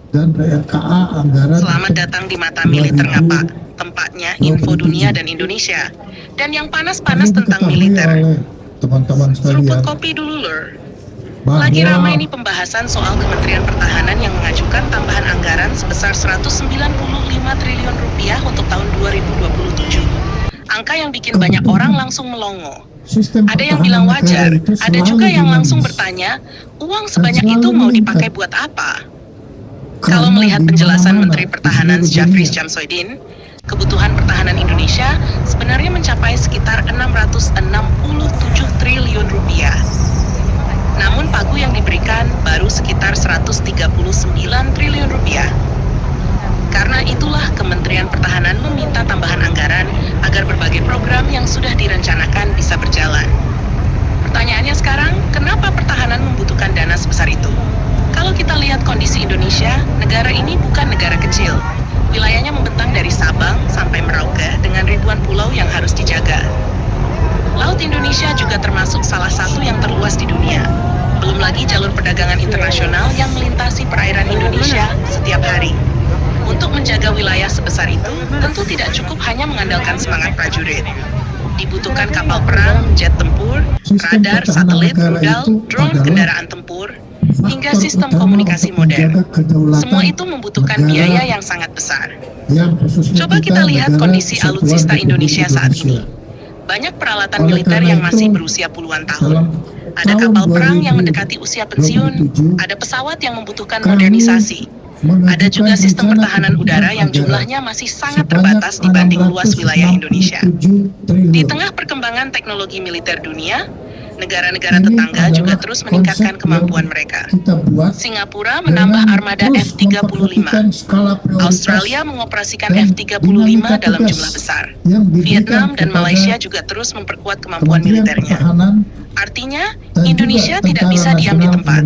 dan RKA anggaran. Selamat datang di Mata Militer Ngapa, tempatnya info dunia dan Indonesia. Dan yang panas-panas tentang militer. Teman-teman Seruput sekalian, kopi dulu lur. Lagi ramai nih pembahasan soal Kementerian Pertahanan yang mengajukan tambahan anggaran sebesar 195 triliun rupiah untuk tahun 2027. Angka yang bikin banyak orang langsung melongo. Ada yang bilang wajar, ada juga yang langsung bertanya, uang sebanyak itu mau dipakai buat apa? Kalau melihat penjelasan Menteri Pertahanan Jafris Jamsudin, kebutuhan pertahanan Indonesia sebenarnya mencapai sekitar 667 triliun rupiah. Namun pagu yang diberikan baru sekitar 139 triliun rupiah. Karena itulah Kementerian Pertahanan meminta tambahan anggaran agar berbagai program yang sudah direncanakan bisa berjalan. Pertanyaannya sekarang, kenapa pertahanan membutuhkan dana sebesar itu? Kalau kita lihat kondisi Indonesia, negara ini bukan negara kecil. Wilayahnya membentang dari Sabang sampai Merauke dengan ribuan pulau yang harus dijaga. Laut Indonesia juga termasuk salah satu yang terluas di dunia. Belum lagi jalur perdagangan internasional yang melintasi perairan Indonesia setiap hari. Untuk menjaga wilayah sebesar itu, tentu tidak cukup hanya mengandalkan semangat prajurit. Dibutuhkan kapal perang, jet tempur, radar, satelit, rudal, drone, kendaraan tempur, hingga sistem komunikasi modern. Semua itu membutuhkan biaya yang sangat besar. Coba kita lihat kondisi alutsista Indonesia saat ini. Banyak peralatan militer yang masih berusia puluhan tahun. Ada kapal perang yang mendekati usia pensiun, ada pesawat yang membutuhkan modernisasi. Ada juga sistem pertahanan udara yang jumlahnya masih sangat terbatas dibanding luas wilayah Indonesia. Di tengah perkembangan teknologi militer dunia, negara-negara tetangga juga terus meningkatkan kemampuan mereka. Singapura menambah armada F-35. Australia mengoperasikan F-35 dalam jumlah besar. Vietnam dan Malaysia juga terus memperkuat kemampuan militernya. Artinya, Indonesia tidak bisa diam di tempat.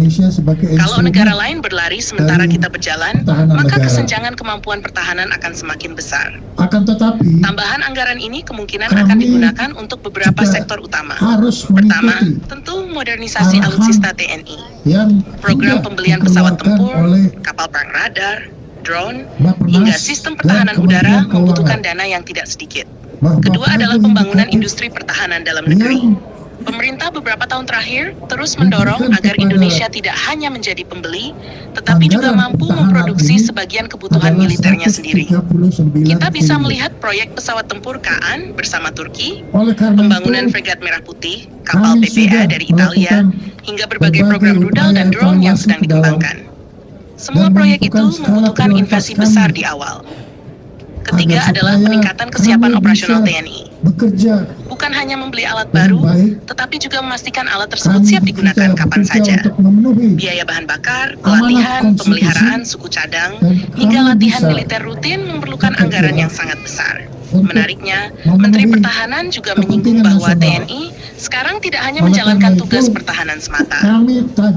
Kalau negara lain berlari sementara kita berjalan, maka kesenjangan kemampuan pertahanan akan semakin besar. Akan tetapi, tambahan anggaran ini kemungkinan akan digunakan untuk beberapa sektor utama. Pertama, tentu modernisasi alutsista TNI. Program pembelian pesawat tempur, kapal perang radar, drone, hingga sistem pertahanan udara membutuhkan dana yang tidak sedikit. Kedua adalah pembangunan industri pertahanan dalam negeri. Pemerintah beberapa tahun terakhir terus mendorong agar Indonesia tidak hanya menjadi pembeli, tetapi juga mampu memproduksi sebagian kebutuhan militernya sendiri. Kita bisa melihat proyek pesawat tempur Kaan bersama Turki, pembangunan fregat Merah Putih, kapal PPA dari Italia, hingga berbagai program rudal dan drone yang sedang dikembangkan. Semua proyek itu membutuhkan investasi besar di awal. Ketiga adalah peningkatan kesiapan operasional TNI. Bukan hanya membeli alat baru, tetapi juga memastikan alat tersebut siap digunakan kapan saja. Biaya bahan bakar, pelatihan, pemeliharaan suku cadang, hingga latihan militer rutin memerlukan anggaran yang sangat besar. Menariknya, Menteri Pertahanan juga menyinggung bahwa TNI sekarang tidak hanya menjalankan tugas pertahanan semata.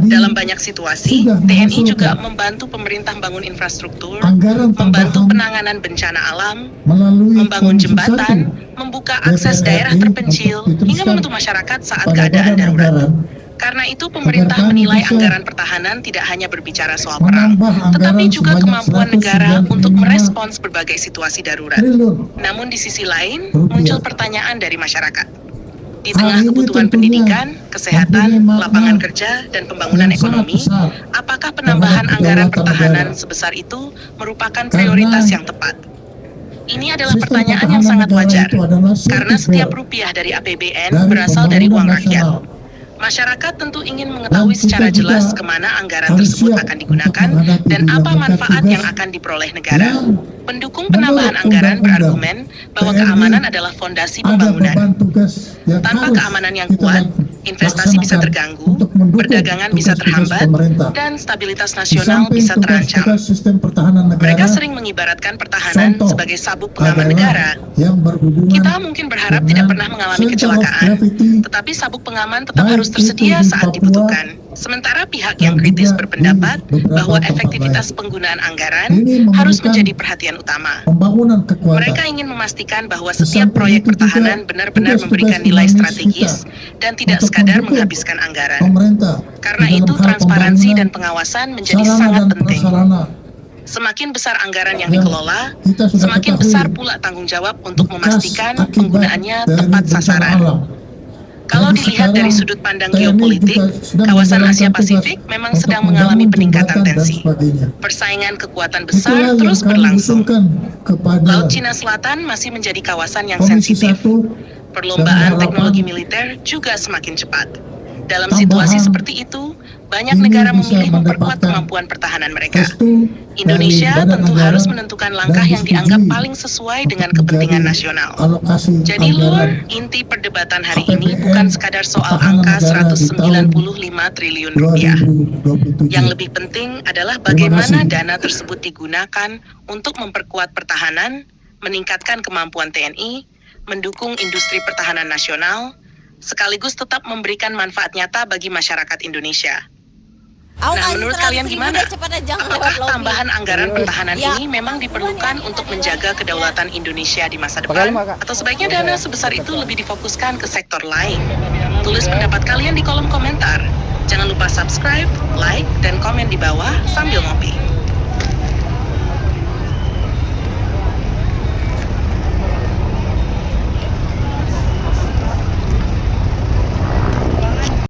Dalam banyak situasi, TNI juga membantu pemerintah membangun infrastruktur, membantu penanganan bencana alam, membangun jembatan, membuka akses daerah terpencil, hingga membantu masyarakat saat keadaan darurat. Karena itu pemerintah menilai anggaran pertahanan tidak hanya berbicara soal perang, tetapi juga kemampuan negara untuk merespons berbagai situasi darurat. Namun di sisi lain, muncul pertanyaan dari masyarakat. Di tengah kebutuhan pendidikan, kesehatan, lapangan kerja, dan pembangunan ekonomi, apakah penambahan anggaran pertahanan sebesar itu merupakan prioritas yang tepat? Ini adalah pertanyaan yang sangat wajar, karena setiap rupiah dari APBN berasal dari uang rakyat. Masyarakat tentu ingin mengetahui secara jelas kemana anggaran tersebut akan digunakan dan apa manfaat yang akan diperoleh negara. Pendukung penambahan anggaran berargumen bahwa keamanan adalah fondasi pembangunan. Tanpa keamanan yang kuat, investasi bisa terganggu, perdagangan bisa terhambat, dan stabilitas nasional bisa terancam. Mereka sering mengibaratkan pertahanan sebagai sabuk pengaman negara. Kita mungkin berharap tidak pernah mengalami kecelakaan, tetapi sabuk pengaman tetap harus tersedia saat dibutuhkan. Sementara pihak yang kritis berpendapat bahwa efektivitas penggunaan anggaran harus menjadi perhatian utama. Mereka ingin memastikan bahwa setiap proyek pertahanan benar-benar memberikan nilai strategis dan tidak sekadar menghabiskan anggaran. Karena itu transparansi dan pengawasan menjadi sangat penting. Semakin besar anggaran yang Yang dikelola, kita sudah semakin ketahui besar pula tanggung jawab untuk bekas memastikan akibat penggunaannya dari tepat bencana sasaran. alam. Kalau Jadi dilihat dari sekarang sudut pandang TNI geopolitik, juga sedang kawasan menjalankan Asia tugas Pasifik memang untuk sedang mengalami membangun peningkatan jembatan dan tensi. sebagainya. Persaingan kekuatan Itulah besar yang terus kami berlangsung. usulkan kepada Laut Cina Selatan masih menjadi kawasan yang Komisi sensitif. 1 Perlombaan dan teknologi harapan militer juga semakin cepat. Dalam tambahan situasi seperti itu, banyak ini negara bisa memilih memperkuat mendapatkan kemampuan pertahanan mereka. restu Indonesia dari Badan tentu Anggaran harus menentukan dan langkah yang dianggap disetujui paling sesuai dengan untuk kepentingan menjadi nasional. alokasi Jadi anggaran inti perdebatan hari ini APBN bukan sekadar soal pertahanan angka negara di tahun 195 triliun rupiah. 2027. Yang lebih penting adalah Terima bagaimana kasih. dana tersebut digunakan untuk memperkuat pertahanan, meningkatkan kemampuan TNI, mendukung industri pertahanan nasional, sekaligus tetap memberikan manfaat nyata bagi masyarakat Indonesia. Nah, menurut kalian gimana? Apakah tambahan anggaran pertahanan ini memang diperlukan untuk menjaga kedaulatan Indonesia di masa depan? Atau sebaiknya dana sebesar itu lebih difokuskan ke sektor lain? Tulis pendapat kalian di kolom komentar. Jangan lupa subscribe, like, dan komen di bawah sambil ngopi.